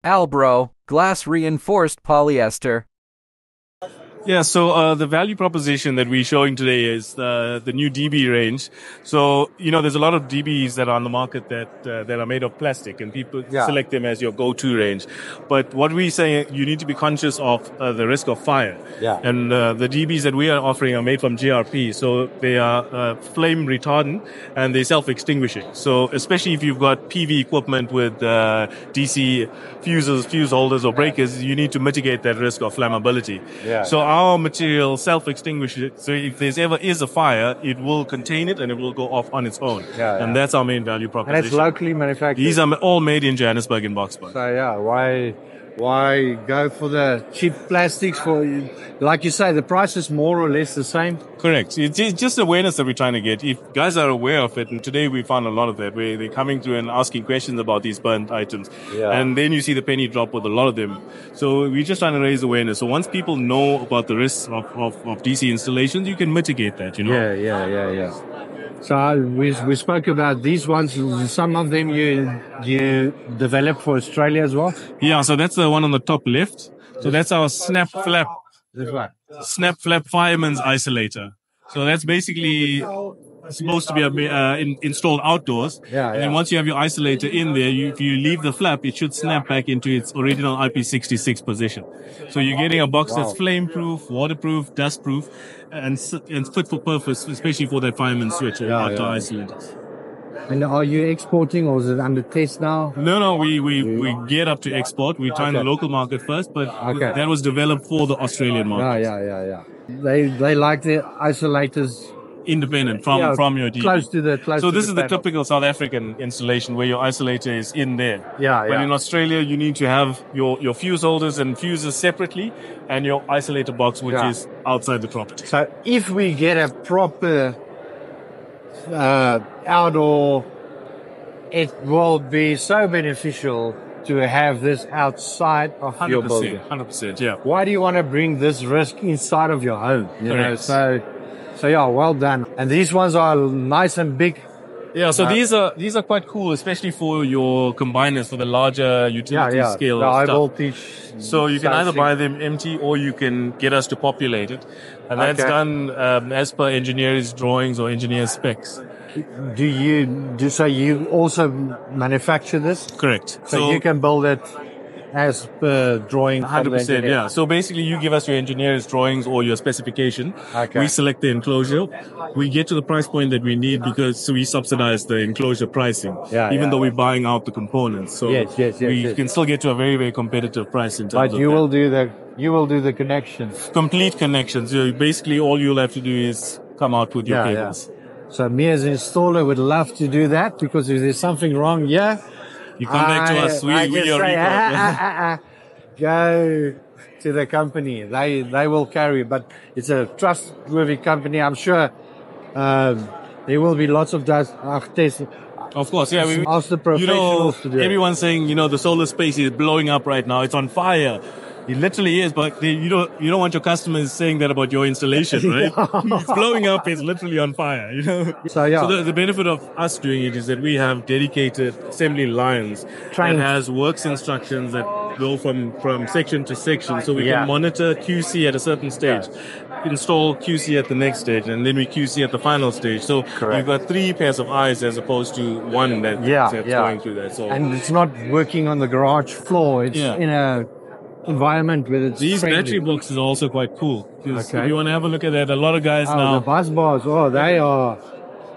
ALLBRO Glass Reinforced Polyester. Yeah, so the value proposition that we're showing today is the new DB range. So, there's a lot of DBs that are on the market that are made of plastic, and people select them as your go-to range. But what we say, you need to be conscious of the risk of fire. Yeah. And the DBs that we are offering are made from GRP, so they are flame retardant and they're self-extinguishing. So, especially if you've got PV equipment with DC fuses, fuse holders, or breakers, you need to mitigate that risk of flammability. Yeah. So our material self-extinguishes, so if there's ever is a fire, it will contain it and it will go off on its own. And that's our main value proposition. And it's locally manufactured. These are all made in Johannesburg in Busbar. So why go for the cheap plastics? Like you say, the price is more or less the same. Correct. It's just awareness that we're trying to get. If guys are aware of it, and today we found a lot of that, where they're coming through and asking questions about these burnt items. And then you see the penny drop with a lot of them. So we're just trying to raise awareness. So once people know about the risks of DC installations, you can mitigate that, Yeah. So we spoke about these ones. Some of them you developed for Australia as well. Yeah, so that's the one on the top left. So that's our snap flap. This one. Snap flap fireman's isolator. So that's basically supposed to be installed outdoors. And then once you have your isolator in there, if you leave the flap, it should snap back into its original IP66 position. So you're getting a box that's flame-proof, waterproof, dust-proof, and fit for purpose, especially for that fireman switch or outdoor isolators. And are you exporting, or is it under test now? No, we geared up to export. We're trying the local market first, but that was developed for the Australian market. Yeah. They like the isolators independent from your DB. Close to the So this is the typical South African installation where your isolator is in there. But in Australia, you need to have your fuse holders and fuses separately, and your isolator box, which is outside the property. So if we get a proper outdoor, it will be so beneficial to have this outside of your building. 100%, yeah. Why do you want to bring this risk inside of your home? So well done. And these ones are nice and big. Yeah, so these are quite cool, especially for your combiners, for the larger utility scale the high stuff. voltage. So you can either buy them empty or you can get us to populate it. And that's done as per engineer's drawings or engineer's specs. Do you also manufacture this? Correct. So you can build it as per drawing. 100%, yeah. So basically you give us your engineer's drawings or your specification. We select the enclosure. We get to the price point that we need because we subsidize the enclosure pricing, even though we're buying out the components. So we can still get to a very, very competitive price in terms of you will do the connections. Complete connections. So basically all you'll have to do is come out with your cables. So me as an installer would love to do that, because if there's something wrong, you come back to us. We are go to the company. They will carry. But it's a trustworthy company. I'm sure there will be lots of tests. Of course, yeah. We ask the professionals to do it. Everyone's saying, the solar space is blowing up right now. It's on fire. It literally is, but you don't want your customers saying that about your installation, right? It's blowing up. It's literally on fire. So the benefit of us doing it is that we have dedicated assembly lines that has works instructions that go from section to section, so we can monitor QC at a certain stage, install QC at the next stage, and then we QC at the final stage. So we've got 3 pairs of eyes as opposed to one that's going through that. So and it's not working on the garage floor. It's in a environment where it's these friendly. battery boxes are also quite cool. If you want to have a look at that, a lot of guys now. The bus bars, they are.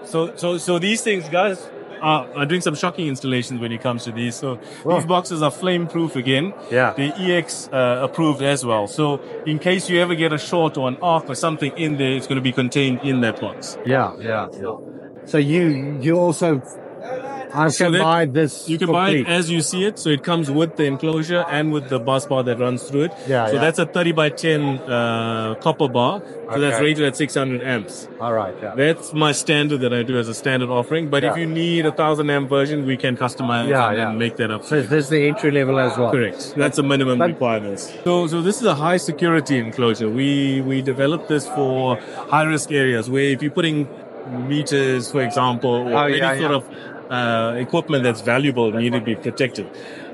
So these things, guys, are doing some shocking installations when it comes to these. So these boxes are flame proof again. They're EX approved as well. So in case you ever get a short or an arc or something in there, it's going to be contained in that box. So you also. I can buy this. You can buy it as you see it. So it comes with the enclosure and with the bus bar that runs through it. So that's a 30 by 10 copper bar. So that's rated at 600 amps. All right. That's my standard that I do as a standard offering. But if you need a 1000 amp version, we can customize and make that up. So this is the entry level as well. Correct. That's a minimum requirements. So this is a high security enclosure. We developed this for high risk areas where if you're putting meters, for example, or any sort of equipment that's valuable need to be protected.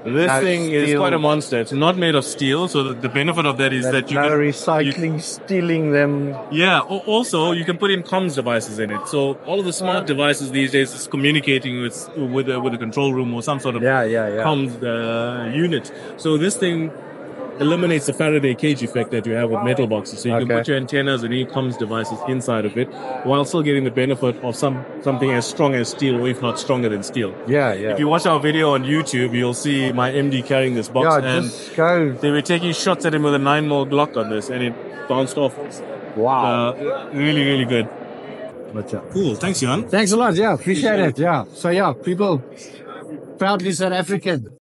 This No thing is steel. quite a monster. It's not made of steel, so the benefit of that is that you no can recycling, stealing them. Yeah. Also, you can put in comms devices in it. So all of the smart devices these days is communicating with a control room or some sort of comms unit. So this thing eliminates the Faraday cage effect that you have with metal boxes. So you can put your antennas and any comms devices inside of it, while still getting the benefit of something as strong as steel, or if not stronger than steel. Yeah. If you watch our video on YouTube, you'll see my MD carrying this box, and just go. they were taking shots at him with a 9mm Glock on this, and it bounced off. Wow. Really, really good. But, yeah. Cool. Thanks, Jan. Thanks a lot. Yeah, appreciate it. Yeah. So yeah, people proudly South African.